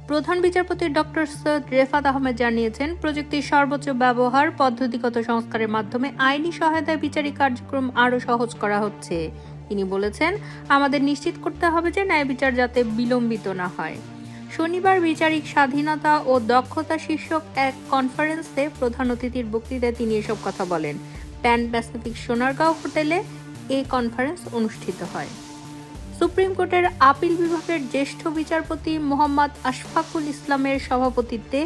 প্রধান বিচারপতি ডক্টর সৈয়দ রেফাত আহমেদ জানিয়েছেন, প্রযুক্তির সর্বোচ্চ ব্যবহার, পদ্ধতিগত সংস্কারের মাধ্যমে আইনি সহায়তায় বিচারিক কার্যক্রম আরও সহজ করা হচ্ছে। তিনি বলেছেন, আমাদের নিশ্চিত করতে হবে যে ন্যায় বিচার যাতে বিলম্বিত না হয়। শনিবার বিচারিক স্বাধীনতা ও দক্ষতা শীর্ষক এক কনফারেন্সে প্রধান অতিথির বক্তৃতায় তিনি এসব কথা বলেন। প্যান প্যাসিফিক সোনারগাঁও হোটেলে এই কনফারেন্স অনুষ্ঠিত হয়। সুপ্রিম কোর্টের আপিল বিভাগের জ্যেষ্ঠ বিচারপতি মোহাম্মদ আশফাকুল ইসলামের সভাপতিত্বে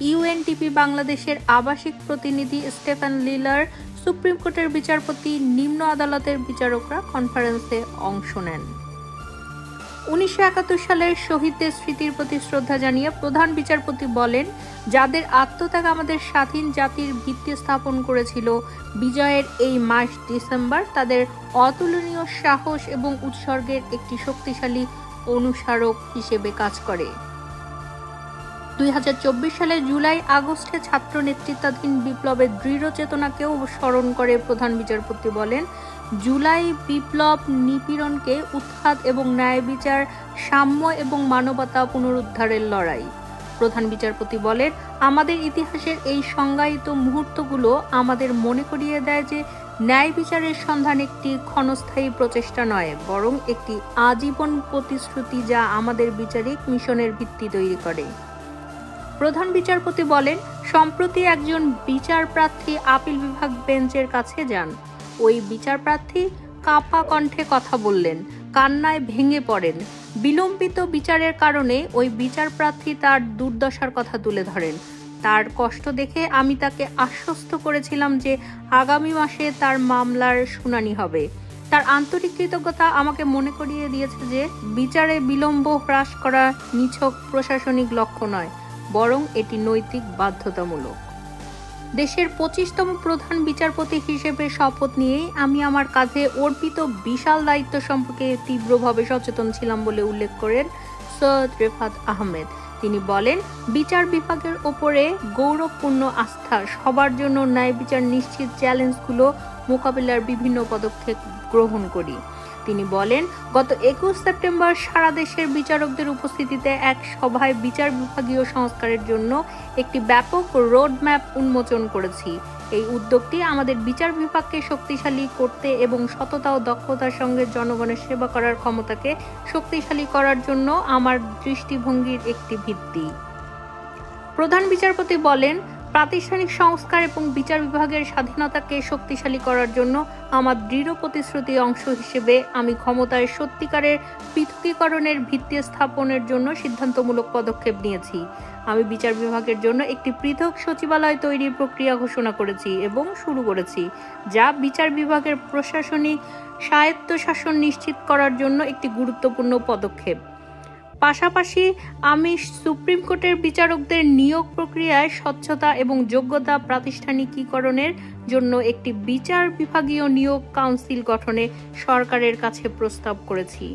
ইউএনটিপি বাংলাদেশের আবাসিক প্রতিনিধি স্টেফেন লিলার, সুপ্রিম কোর্টের বিচারপতি, নিম্ন আদালতের বিচারকরা কনফারেন্সে অংশ নেন। 1971 সালের শহীদদের স্মৃতির প্রতি শ্রদ্ধা জানিয়ে প্রধান বিচারপতি বলেন, যাদের আত্মত্যাগ আমাদের স্বাধীন জাতির ভিত্তি স্থাপন করেছিল, বিজয়ের এই মাস ডিসেম্বর তাদের অতুলনীয় সাহস এবং উৎসর্গের একটি শক্তিশালী অনুস্মারক হিসেবে কাজ করে। 2024 সালের জুলাই আগস্টে ছাত্র নেতৃত্বাধীন বিপ্লবের দৃঢ় চেতনাকেও স্মরণ করে প্রধান বিচারপতি বলেন, জুলাই বিপ্লব নিপীড়নকে উৎখাত এবং ন্যায় বিচার, সাম্য এবং মানবতা পুনরুদ্ধারের লড়াই। প্রধান বিচারপতি বলেন, আমাদের ইতিহাসের এই সংজ্ঞায়িত মুহূর্তগুলো আমাদের মনে করিয়ে দেয় যে ন্যায় বিচারের সন্ধান একটি ক্ষণস্থায়ী প্রচেষ্টা নয়, বরং একটি আজীবন প্রতিশ্রুতি যা আমাদের বিচারিক মিশনের ভিত্তি তৈরি করে। প্রধান বিচারপতি বলেন, সম্প্রতি একজন বিচার প্রার্থী আপিল বিভাগ বেঞ্চের কাছে যান। ওই বিচার প্রার্থী কাঁপা কণ্ঠে কথা বললেন, কান্নায় ভেঙে পড়েন। বিলম্বিত বিচারের কারণে ওই বিচার প্রার্থী তার দুর্দশার কথা তুলে ধরেন। তার কষ্ট দেখে আমি তাকে আশ্বস্ত করেছিলাম যে আগামী মাসে তার মামলার শুনানি হবে। তার আন্তরিক কৃতজ্ঞতা আমাকে মনে করিয়ে দিয়েছে যে বিচারে বিলম্ব হ্রাস করা নিছক প্রশাসনিক লক্ষ্য নয়, বরং এটি নৈতিক বাধ্যতামূলক। দেশের 25তম প্রধান বিচারপতি হিসেবে শপথ নিয়েই আমি আমার কাঁধে অর্পিত বিশাল দায়িত্ব সম্পর্কে তীব্রভাবে সচেতন ছিলাম বলে উল্লেখ করেন সৈয়দ রেফাত আহমেদ। তিনি বলেন, বিচার বিভাগের ওপরে গৌরবপূর্ণ আস্থা, সবার জন্য ন্যায় বিচার নিশ্চিত চ্যালেঞ্জগুলো মোকাবিলার বিভিন্ন পদক্ষেপ গ্রহণ করি। তিনি বলেন, গত 21 সেপ্টেম্বর সারা দেশের বিচারকদের উপস্থিতিতে এক সভায় বিচার বিভাগীয় সংস্কারের জন্য একটি ব্যাপক রোডম্যাপ উন্মোচন করেছি। এই উদ্যোগটি আমাদের বিচার বিভাগকে শক্তিশালী করতে এবং সততা ও দক্ষতার সঙ্গে জনগণের সেবা করার ক্ষমতাকে শক্তিশালী করার জন্য আমার দৃষ্টিভঙ্গির একটি ভিত্তি। প্রধান বিচারপতি বলেন, প্রাতিষ্ঠানিক সংস্কার এবং বিচার বিভাগের স্বাধীনতাকে শক্তিশালী করার জন্য আমার দৃঢ় প্রতিশ্রুতির অংশ হিসেবে আমি ক্ষমতার সত্যিকারের পৃথকীকরণের ভিত্তি স্থাপনের জন্য সিদ্ধান্তমূলক পদক্ষেপ নিয়েছি। আমি বিচার বিভাগের জন্য একটি পৃথক সচিবালয় তৈরির প্রক্রিয়া ঘোষণা করেছি এবং শুরু করেছি, যা বিচার বিভাগের প্রশাসনিক স্বায়ত্তশাসন নিশ্চিত করার জন্য একটি গুরুত্বপূর্ণ পদক্ষেপ। পাশাপাশি আমি সুপ্রিম কোর্টের বিচারকদের নিয়োগ প্রক্রিয়ায় স্বচ্ছতা এবং যোগ্যতা প্রাতিষ্ঠানিকীকরণের জন্য একটি বিচার বিভাগীয় নিয়োগ কাউন্সিল গঠনে সরকারের কাছে প্রস্তাব করেছি।